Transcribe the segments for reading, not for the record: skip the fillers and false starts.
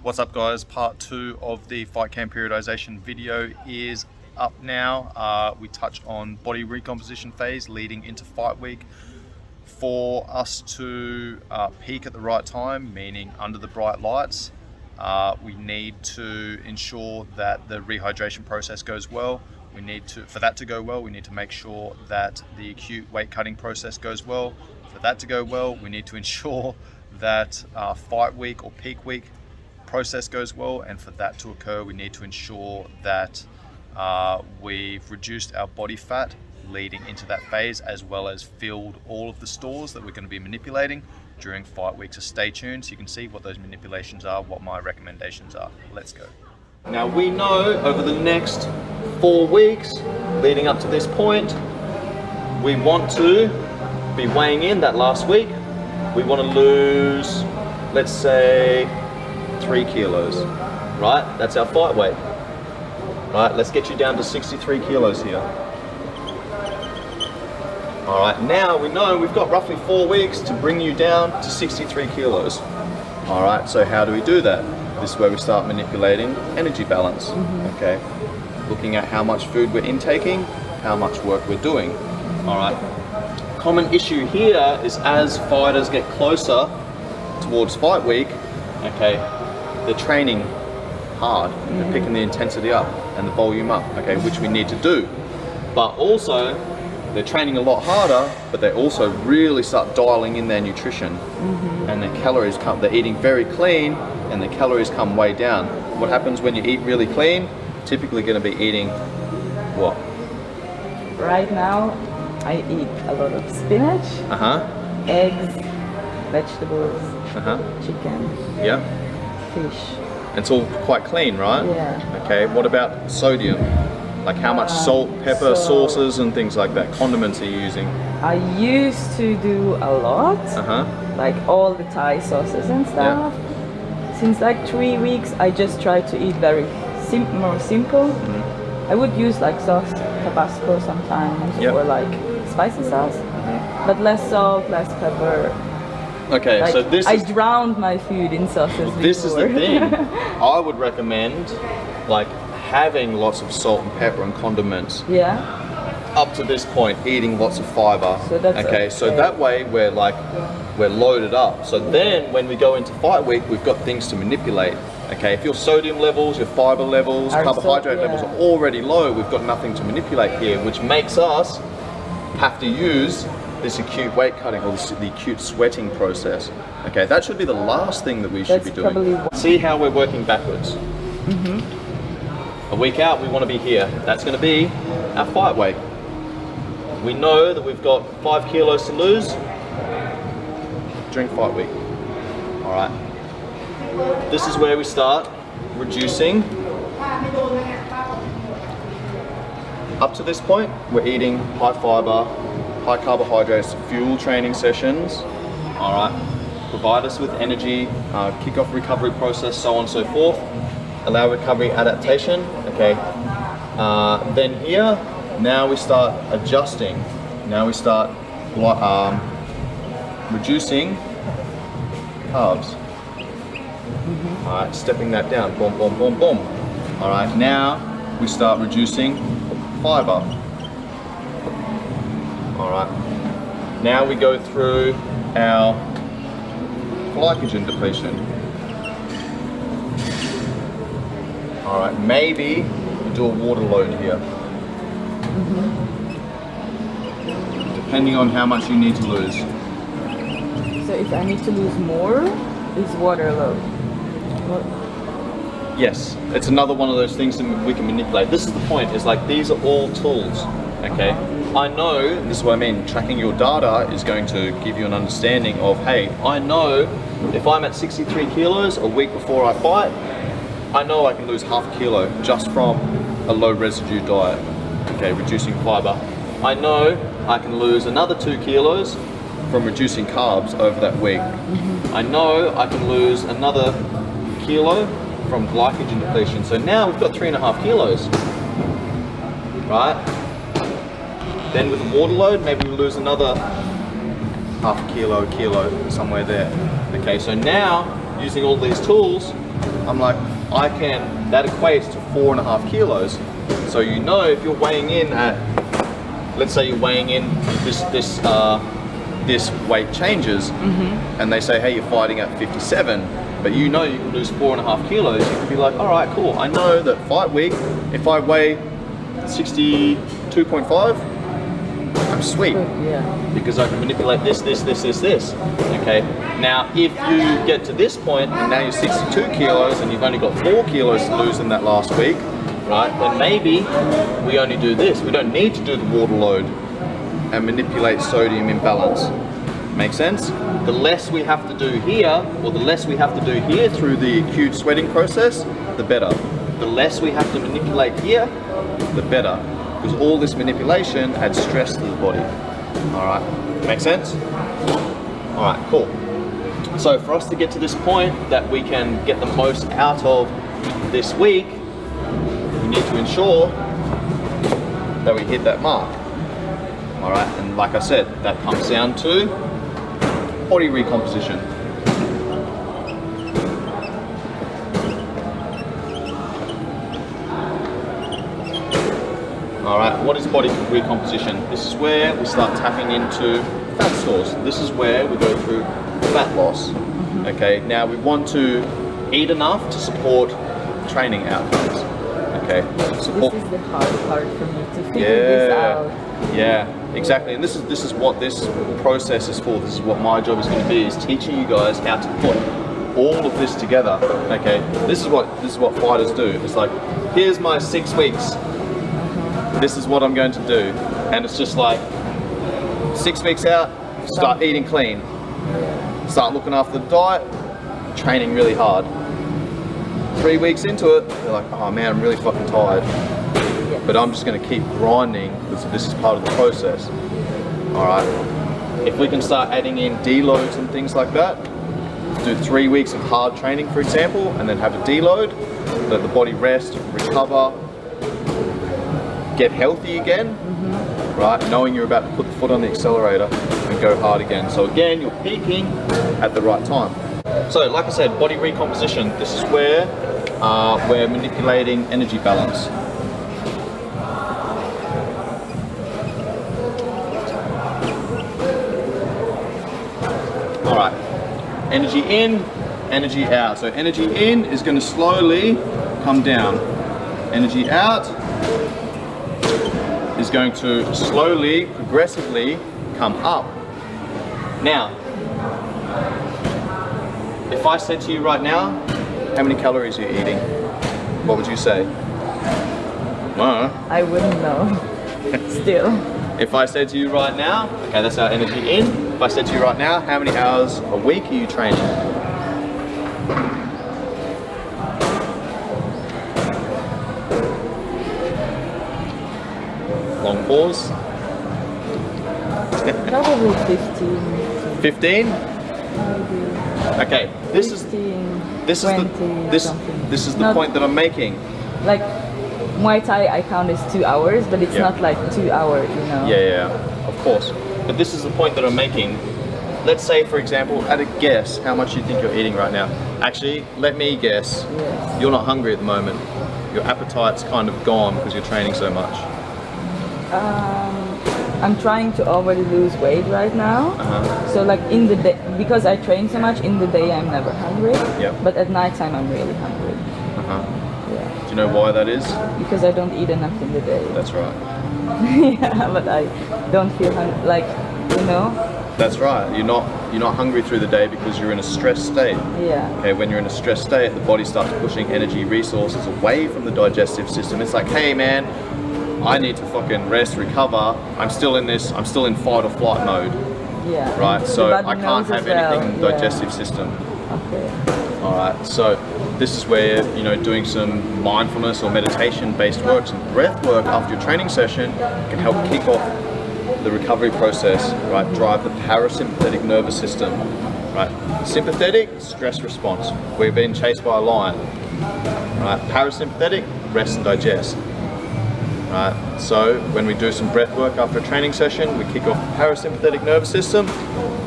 What's up guys, part 2 of the fight camp periodization video is up now. We touch on body recomposition phase leading into fight week. For us to peak at the right time, meaning under the bright lights, we need to ensure that the rehydration process goes well. For that to go well, we need to make sure that the acute weight cutting process goes well. For that to go well, we need to ensure that fight week or peak week process goes well, and for that to occur we need to ensure that we've reduced our body fat leading into that phase, as well as filled all of the stores that we're going to be manipulating during fight week. So stay tuned so you can see what those manipulations are, what my recommendations are. Let's go. Now we know over the next 4 weeks leading up to this point, we want to be weighing in that last week. We want to lose, let's say, 3 kilos, right? That's our fight weight. Right, let's get you down to 63 kilos here. All right, now we know we've got roughly 4 weeks to bring you down to 63 kilos. All right, so how do we do that? This is where we start manipulating energy balance, okay? Looking at how much food we're intaking, how much work we're doing, all right? Common issue here is as fighters get closer towards fight week, okay, they're training hard, they're picking the intensity up and the volume up, okay, which we need to do. But also, they're training a lot harder, but they also really start dialing in their nutrition, and their calories come, they're eating very clean, and their calories come way down. What happens when you eat really clean? Typically going to be eating what? Right now, I eat a lot of spinach, eggs, vegetables, chicken, fish. It's all quite clean, right? Yeah. Okay, what about sodium? Like how much salt, pepper, sauces and things like that, condiments are you using? I used to do a lot, like all the Thai sauces and stuff. Since like 3 weeks, I just try to eat very more simple. I would use like sauce, Tabasco sometimes, or like spicy sauce, but less salt, less pepper. Okay, like, so this I drowned my food in sauces before. This is the thing. I would recommend like having lots of salt and pepper and condiments. Yeah. Up to this point, eating lots of fiber. So that's okay, so that way we're loaded up. So then when we go into fight week, we've got things to manipulate. Okay, if your sodium levels, your fiber levels, carbohydrate levels are already low, we've got nothing to manipulate here, which makes us have to use this acute weight cutting or the acute sweating process. Okay, that should be the last thing that we should be doing. See how we're working backwards. A week out, we want to be here. That's going to be our fight weight. We know that we've got 5 kilos to lose during fight week. All right. This is where we start reducing. Up to this point, we're eating high fiber, high carbohydrates, fuel training sessions. All right. Provide us with energy, kick off recovery process, so on and so forth. Allow recovery adaptation. Okay. Then here, now we start adjusting. Now we start reducing carbs. All right, stepping that down. Boom, boom, boom, boom. All right, now we start reducing fiber. All right. Now we go through our glycogen depletion. All right, maybe we do a water load here. Depending on how much you need to lose. So if I need to lose more, is water load? Yes, it's another one of those things that we can manipulate. This is the point, is like these are all tools, okay? I know, this is what I mean, tracking your data is going to give you an understanding of, hey, I know if I'm at 63 kilos a week before I fight, I know I can lose half a kilo just from a low residue diet, okay, reducing fiber. I know I can lose another 2 kilos from reducing carbs over that week. I know I can lose another kilo from glycogen depletion. So now we've got 3.5 kilos, right? Then with the water load, maybe we lose another half a kilo, somewhere there. Okay, so now using all these tools, I'm like, that equates to 4.5 kilos. So you know, if you're weighing in at, let's say you're weighing in this weight changes, and they say, hey, you're fighting at 57, but you know you can lose 4.5 kilos, you can be like, all right, cool. I know that fight week, if I weigh 62.5, I'm sweet. Because I can manipulate this. Okay. Now, if you get to this point and now you're 62 kilos and you've only got 4 kilos to lose in that last week, right? Then maybe we only do this. We don't need to do the water load and manipulate sodium imbalance. Make sense? The less we have to do here, or the less we have to do here through the acute sweating process, the better. The less we have to manipulate here, the better. Because all this manipulation adds stress to the body. All right, make sense? All right, cool. So for us to get to this point that we can get the most out of this week, we need to ensure that we hit that mark. All right, and like I said, that comes down to body recomposition. All right, what is body recomposition? This is where we start tapping into fat stores. This is where we go through fat loss. Okay, now we want to eat enough to support training outcomes. Okay, support. This is the hard part for me to figure this out. Yeah, exactly. And this is what this process is for. This is what my job is going to be, is teaching you guys how to put all of this together. Okay, this is what fighters do. It's like, here's my 6 weeks. This is what I'm going to do, and it's just like 6 weeks out, start eating clean, start looking after the diet, training really hard. 3 weeks into it, they're like, oh man, I'm really fucking tired, but I'm just going to keep grinding because this is part of the process. All right, if we can start adding in deloads and things like that, do 3 weeks of hard training, for example, and then have a deload, let the body rest, recover, get healthy again, right? Knowing you're about to put the foot on the accelerator and go hard again. So again, you're peaking at the right time. So like I said, body recomposition, this is where we're manipulating energy balance. All right, energy in, energy out. So energy in is going to slowly come down. Energy out is going to slowly, progressively come up. Now, if I said to you right now, how many calories are you eating? What would you say? I wouldn't know. Still. If I said to you right now, okay, that's our energy in. If I said to you right now, how many hours a week are you training? Long pause. Probably 15. 15? Okay, this is 20, the point that I'm making. Like Muay Thai, I count as 2 hours, but it's not like 2 hours, you know. Yeah, of course. But this is the point that I'm making. Let's say, for example, at a guess, how much you think you're eating right now. Actually, let me guess. Yes. You're not hungry at the moment. Your appetite's kind of gone because you're training so much. I'm trying to already lose weight right now. So like in the day, because I train so much, in the day I'm never hungry. But at night time I'm really hungry. Yeah. Do you know why that is? Because I don't eat enough in the day. That's right. Yeah, but I don't feel hungry, like, you know. That's right. You're not hungry through the day because you're in a stressed state. Yeah. Okay. When you're in a stressed state, the body starts pushing energy resources away from the digestive system. It's like, hey man, I need to fucking rest, recover. I'm still in fight or flight mode. Yeah. Right. So I can't have anything in the digestive system. Okay. All right. So this is where, doing some mindfulness or meditation-based work, some breath work after your training session can help kick off the recovery process, right? Drive the parasympathetic nervous system, right? Sympathetic, stress response. We're being chased by a lion, right? Parasympathetic, rest and digest, right? So when we do some breath work after a training session, we kick off the parasympathetic nervous system,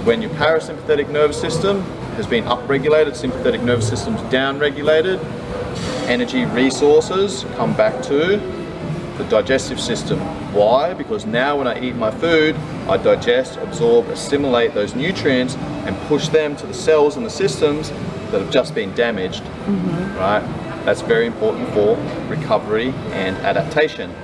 when your parasympathetic nervous system has been upregulated, sympathetic nervous system's downregulated, energy resources come back to the digestive system. Why? Because now when I eat my food, I digest, absorb, assimilate those nutrients and push them to the cells and the systems that have just been damaged, right? That's very important for recovery and adaptation.